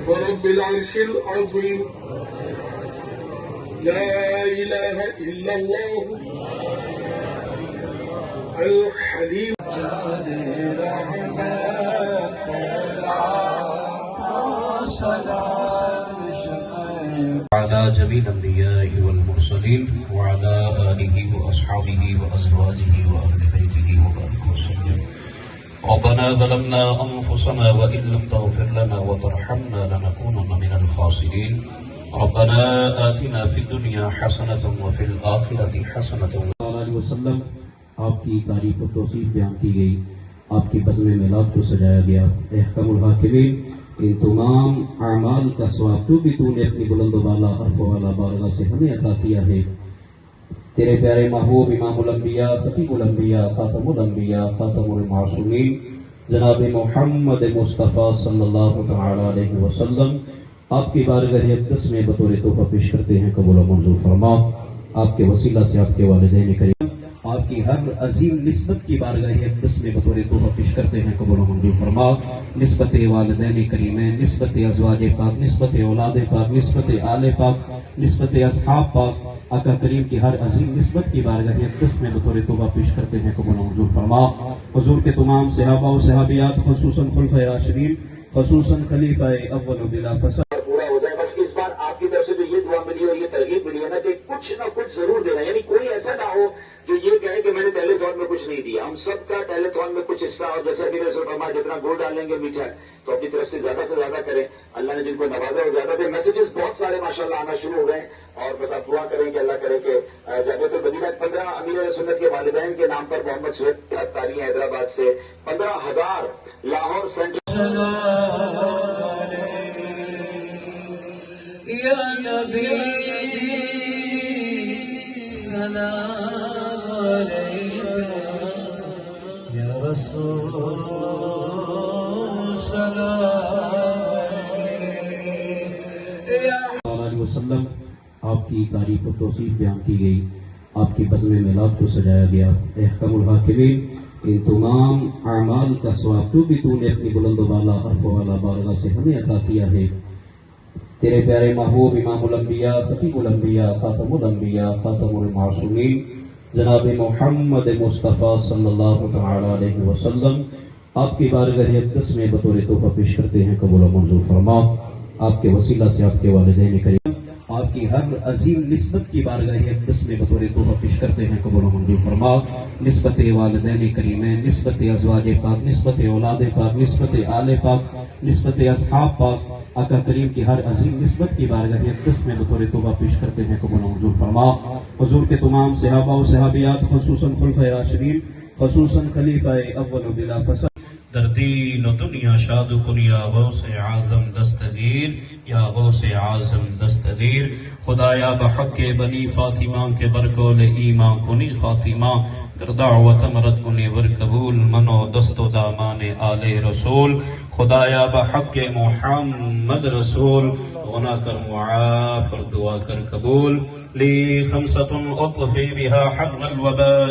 ورب العرش العظيم لا إله إلا الله الحليم وعلى جميع الأنبياء والمرسلين وعلى آله وأصحابه وأزواجه وأهل بيته وبارك وسلم. ربنا ظلمنا أنفسنا وإن لم تغفر لنا وترحمنا لنكونن من الخاسرين. ربنا آتنا في الدنيا حسنة وفي الآخرة حسنة. علیہ وسلم آپ کی تعریف و توصیف بیان کی گئی، آپ کی بزم میلاد کو سجایا گیا. احکم الحاکمین، ان تمام اعمال کا ثواب تو بھی تو نے اپنی بلند و بالا عرف والا بارگاہ سے ہمیں عطا کیا ہے. تیرے پیارے محبوب امام الانبیاء، خطیب الانبیاء، خاتم الانبیاء، خاتم المعصومین جناب محمد مصطفیٰ صلی اللہ تعالی علیہ وسلم آپ کی بارگاہ اقدس میں بطور تحفہ پیش کرتے ہیں، قبول و منظور فرما. آپ کے وسیلہ سے آپ کے والدین کریم آپ کی ہر عظیم نسبت کی بارگاہ اقدس میں بطور تحفہ پیش کرتے ہیں، قبول و منظور فرما. نسبت والدین کریمین، نسبت ازواج پاک، نسبت اولاد پاک، نسبت آل پاک، نسبت اصحاب پاک، آقا کریم کی ہر عظیم نسبت کی بارگاہ اقدس میں بطور تحفہ پیش کرتے ہیں، قبول و منظور فرما. حضور کے تمام صحابہ و صحابیات، خصوصاً خلفائے راشدین، خصوصاً خلیفہ اول بلا فساد پورا ہو جائے. بس اس بار آپ کی طرف سے جو یہ دعا ملی اور یہ ترغیب ملی ہے نا کہ کچھ نہ کچھ ضرور دینا، یعنی کوئی ایسا نہ ہو جو یہ کہے کہ میں نے پہلے تھون میں کچھ نہیں دیا. ہم سب کا پہلے تھون میں کچھ حصہ، اور جیسے بھی رسول فرمایا جتنا گڑ ڈالیں گے میٹھا تو اپنی طرف سے زیادہ کریں. اللہ نے جن کو نوازا وہ زیادہ دے. میسیجز بہت سارے ماشاءاللہ آنا شروع ہو گئے، اور بس آپ دعا کریں کہ اللہ کرے کہ جامعۃ المدینہ 15 امیر سنت کے والدین کے نام پر محمد سہیل تاری حیدرآباد سے 15,000 لاہور سینٹر یا نبی سلام علیک، یا رسول سلام علیہ وسلم آپ کی تعریف و توصیف بیان کی گئی، آپ کی بزم میلاد کو سجایا گیا. احکم الحاکمین، ان تمام اعمال کا ثواب تو بھی تو نے اپنی بلند و بالا عرف والا بارگاہ سے ہمیں عطا کیا ہے. تیرے پیارے محبوب امام الانبیاء، خطیب الانبیاء، خاتم الانبیاء، خاتم المعصومین جناب محمد مصطفیٰ صلی اللہ تعالی علیہ وسلم آپ کی بارگاہ اقدس میں بطور تحفہ پیش کرتے ہیں، قبول و منظور فرما. آپ کے وسیلہ سے آپ کے والدین کریم آپ کی ہر عظیم نسبت کی بارگاہ اقدس میں بطور تحفہ پیش کرتے ہیں، قبول و منظور فرما. نسبت والدین کریمین، نسبت ازواج پاک، نسبت اولاد پاک، نسبت آل پاک، نسبت اصحاب پاک، آقا کریم کی ہر عظیم نسبت کی بارگاہ اقدس میں بطور تحفہ پیش کرتے ہیں، قبول و منظور فرما. حضور کے تمام صحابہ و صحابیات، خصوصاً خلفائے راشدین، خصوصاً خلیفہ اول بلا فساد. در دین و دنیا شاد کن یا غوث اعظم دستگیر، یا غوث اعظم دستگیر. خدایا بحق بنی فاطمہ کے برکول ایمان کنی خاتمہ، در دعوت مرد کنی ور قبول منو دست و دامان آل رسول. خدایا بحق محمد رسول غنا کر معافر دعا کر قبول. لی خمسة اطفی بها حر الوباء